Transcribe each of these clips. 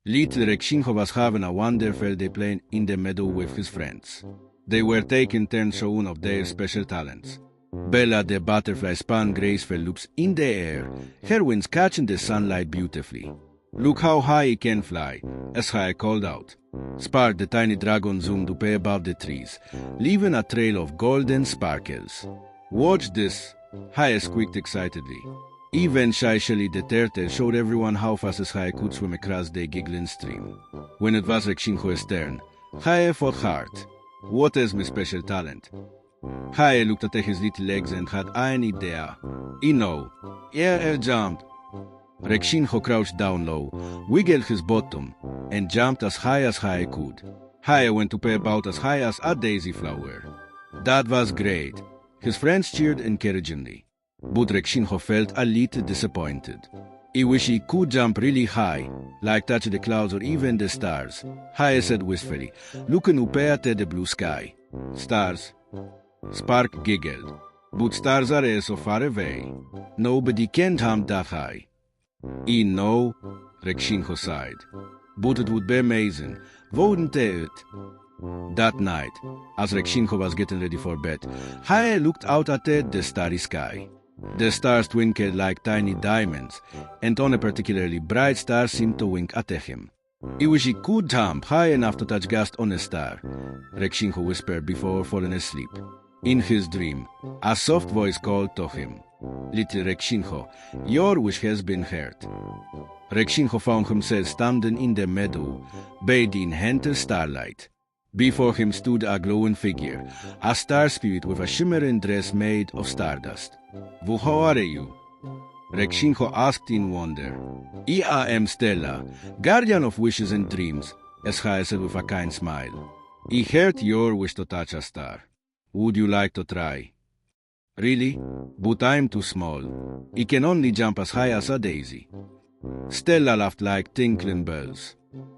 Little Rexinho was having a wonderful day playing in the meadow with his friends. They were taking turns showing of their special talents. Bella the butterfly spun graceful loops in the air, her wings catching the sunlight beautifully. "Look how high he can fly," as Haya called out. Spark the tiny dragon zoomed up above the trees, leaving a trail of golden sparkles. "Watch this," Haya squeaked excitedly. Even Shelly the turtle showed everyone how fast Haya could swim across the giggling stream. When it was Rexinho's turn, Haya fought hard. "What is my special talent?" Haya looked at his little legs and had an idea. "You know, air jumped." Rexinho crouched down low, wiggled his bottom, and jumped as Haya could. Haya went up about as high as a daisy flower. That was great. His friends cheered encouragingly. But Rexinho felt a little disappointed. He wished he could jump really high, like touch the clouds or even the stars, Haya said wistfully, looking up at the blue sky. "Stars?" Spark giggled. "But stars are so far away. Nobody can jump that high." "I know," Rexinho sighed. "But it would be amazing, wouldn't it?" That night, as Rexinho was getting ready for bed, Haya looked out at the starry sky. The stars twinkled like tiny diamonds, and on a particularly bright star seemed to wink at him. "He wished he could jump high enough to touch just on a star," Rexinho whispered before falling asleep. In his dream, a soft voice called to him, "Little Rexinho, your wish has been heard." Rexinho found himself standing in the meadow, bathed in gentle starlight. Before him stood a glowing figure, a star spirit with a shimmering dress made of stardust. "How are you?" Rexinho asked in wonder. "I am Stella, guardian of wishes and dreams," as Haya said with a kind smile. "I heard your wish to touch a star. Would you like to try?" "Really? But I'm too small. I can only jump as high as a daisy." Stella laughed like tinkling bells.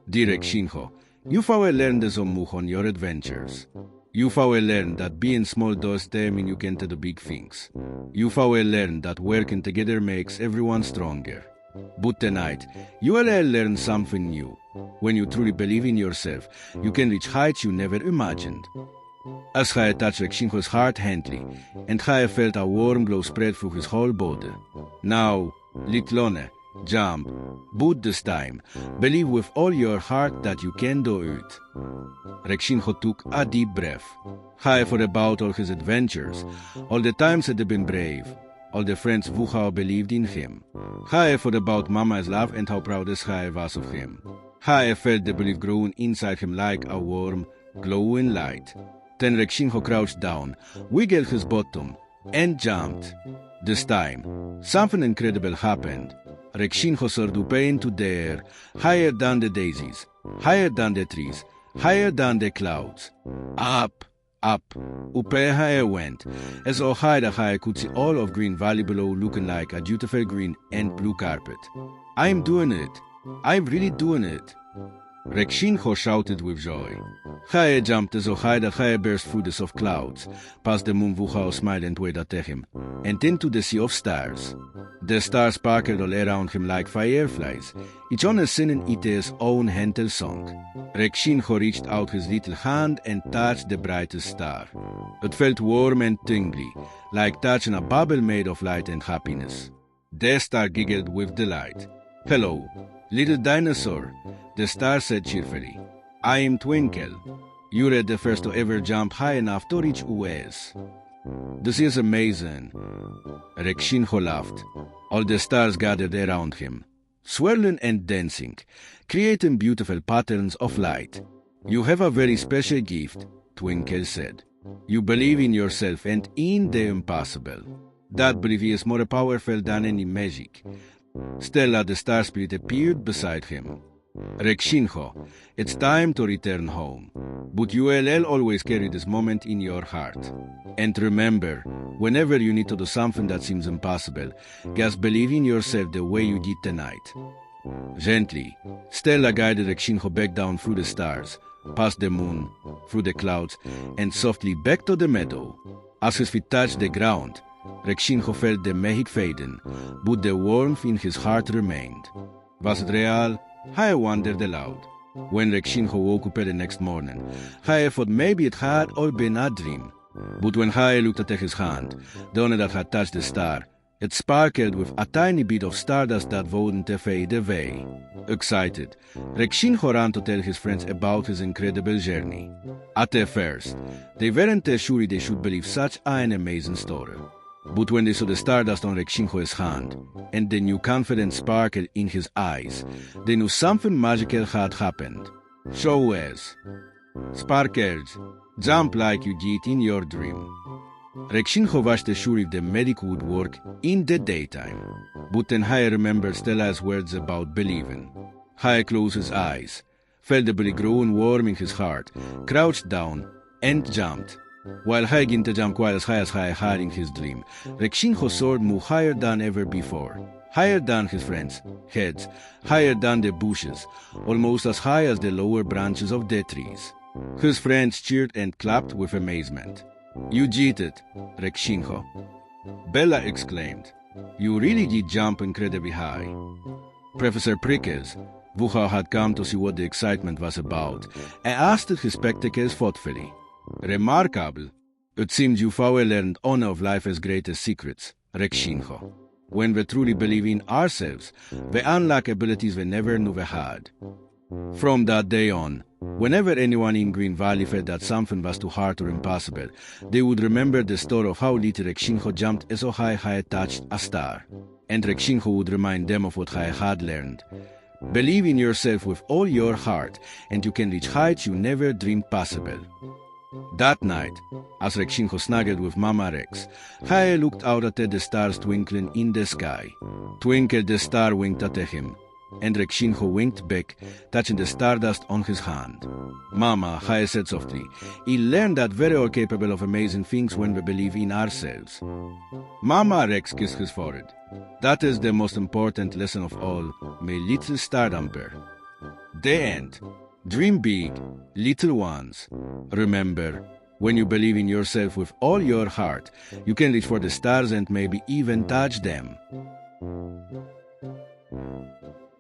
"Dear Rexinho, you've always learned so much on your adventures. You've always learned that being small doesn't mean you can't do big things. You've always learned that working together makes everyone stronger. But tonight, you will learn something new. When you truly believe in yourself, you can reach heights you never imagined." As Haya touched Rexinho's heart gently, and Haya felt a warm glow spread through his whole body. "Now, Litlone, jump, but this time, believe with all your heart that you can do it." Rexinho took a deep breath. Haya thought about all his adventures, all the times that he'd been brave, all the friends who had believed in him. Haya thought about Mama's love and how proud Haya was of him. Haya felt the belief growing inside him like a warm, glowing light. Then Rexinho crouched down, wiggled his bottom, and jumped. This time, something incredible happened. Rexinho soared up into the air, higher than the daisies, higher than the trees, higher than the clouds. Up, up, up Haya went, as so high that Haya could see all of Green Valley below looking like a beautiful green and blue carpet. "I'm doing it! I'm really doing it!" Rexinho shouted with joy. Haya jumped so high that Haya burst through the soft clouds, past the moon who smiled and waved at him, and into the sea of stars. The stars sparkled all around him like fireflies, each one singing its own gentle song. Rexinho reached out his little hand and touched the brightest star. It felt warm and tingly, like touching a bubble made of light and happiness. The star giggled with delight. "Hello, little dinosaur," the star said cheerfully. "I am Twinkle. You're the first to ever jump high enough to reach US." "This is amazing." Rexinho laughed. All the stars gathered around him, swirling and dancing, creating beautiful patterns of light. "You have a very special gift," Twinkle said. "You believe in yourself and in the impossible. That belief is more powerful than any magic." Stella the star spirit appeared beside him. "Rexinho, it's time to return home. But you will always carry this moment in your heart. And remember, whenever you need to do something that seems impossible, just believe in yourself the way you did tonight." Gently, Stella guided Rexinho back down through the stars, past the moon, through the clouds, and softly back to the meadow. As his feet touched the ground, Rexinho felt the magic fading, but the warmth in his heart remained. Was it real, Hij wondered aloud. When Rexinho woke up the next morning, hij thought maybe it had all been a dream. But when hij looked at his hand, the one that had touched the star, it sparkled with a tiny bit of stardust that wouldn't fade away. Excited, Rexinho ran to tell his friends about his incredible journey. At first, they weren't sure they should believe such an amazing story. But when they saw the stardust on Rexinho's hand, and the new confidence sparkled in his eyes, they knew something magical had happened. Show us. Sparkles, jump like you did in your dream. Rexinho wasn't sure if the magic would work in the daytime, but then he remembered Stella's words about believing. He closed his eyes, felt the belly growing warm in his heart, crouched down, and jumped. While he began to jump quite as high he had in his dream, Rexinho soared moved higher than ever before. Higher than his friends' heads, higher than the bushes, almost as high as the lower branches of the trees. His friends cheered and clapped with amazement. You did it, Rexinho. Bella exclaimed. You really did jump incredibly high. Professor Prickers, who had come to see what the excitement was about, adjusted his spectacles thoughtfully. Remarkable. It seems you've learned one of life's greatest secrets, Rexinho. When we truly believe in ourselves, we unlock abilities we never knew we had. From that day on, whenever anyone in Green Valley felt that something was too hard or impossible, they would remember the story of how little Rexinho jumped so high he touched a star. And Rexinho would remind them of what he had learned. Believe in yourself with all your heart, and you can reach heights you never dreamed possible. That night, as Rexinho snuggled with Mama Rex, he looked out at the stars twinkling in the sky. Twinkle the star winked at him, and Rexinho winked back, touching the stardust on his hand. Mama, he said softly, he learned that we're all capable of amazing things when we believe in ourselves. Mama Rex kissed his forehead. That is the most important lesson of all, my little stardumper. The end. Dream big, little ones. Remember, when you believe in yourself with all your heart, you can reach for the stars and maybe even touch them.